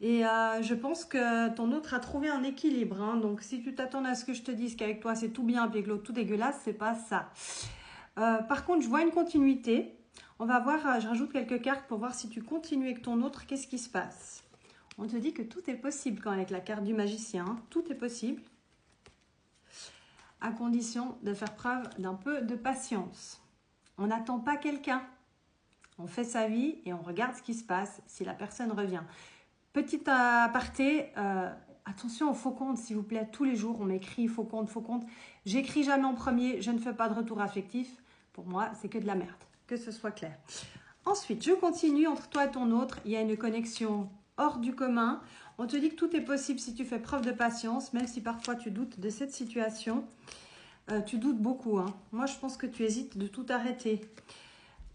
Et je pense que ton autre a trouvé un équilibre, hein. Donc, si tu t'attends à ce que je te dise qu'avec toi c'est tout bien et que l'autre tout dégueulasse, c'est pas ça. Par contre, je vois une continuité. On va voir, je rajoute quelques cartes pour voir si tu continues avec ton autre, qu'est-ce qui se passe. On te dit que tout est possible quand avec la carte du magicien, hein. Tout est possible, à condition de faire preuve d'un peu de patience. On n'attend pas quelqu'un. On fait sa vie et on regarde ce qui se passe si la personne revient. Petit aparté, attention au faux compte, s'il vous plaît. Tous les jours, on m'écrit faux compte, faux compte. J'écris jamais en premier, je ne fais pas de retour affectif. Pour moi, c'est que de la merde, que ce soit clair. Ensuite, je continue entre toi et ton autre. Il y a une connexion hors du commun. On te dit que tout est possible si tu fais preuve de patience, même si parfois tu doutes de cette situation. Tu doutes beaucoup, hein. Moi, je pense que tu hésites de tout arrêter.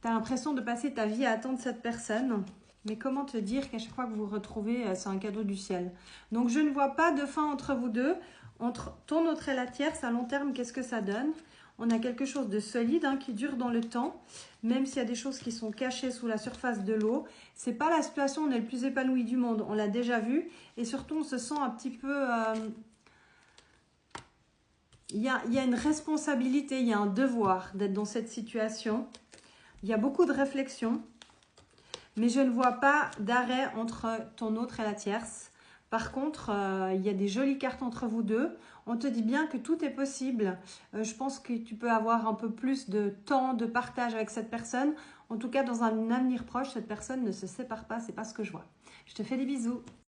Tu as l'impression de passer ta vie à attendre cette personne. Mais comment te dire qu'à chaque fois que vous vous retrouvez, c'est un cadeau du ciel. Donc, je ne vois pas de fin entre vous deux. Entre ton autre et la tierce, à long terme, qu'est-ce que ça donne? On a quelque chose de solide, hein, qui dure dans le temps. Même s'il y a des choses qui sont cachées sous la surface de l'eau. C'est pas la situation où on est le plus épanoui du monde. On l'a déjà vu. Et surtout, on se sent un petit peu... il y a une responsabilité, il y a un devoir d'être dans cette situation. Il y a beaucoup de réflexion. Mais je ne vois pas d'arrêt entre ton autre et la tierce. Par contre, il y a des jolies cartes entre vous deux. On te dit bien que tout est possible. Je pense que tu peux avoir un peu plus de temps de partage avec cette personne. En tout cas, dans un avenir proche, cette personne ne se sépare pas. C'est pas ce que je vois. Je te fais des bisous.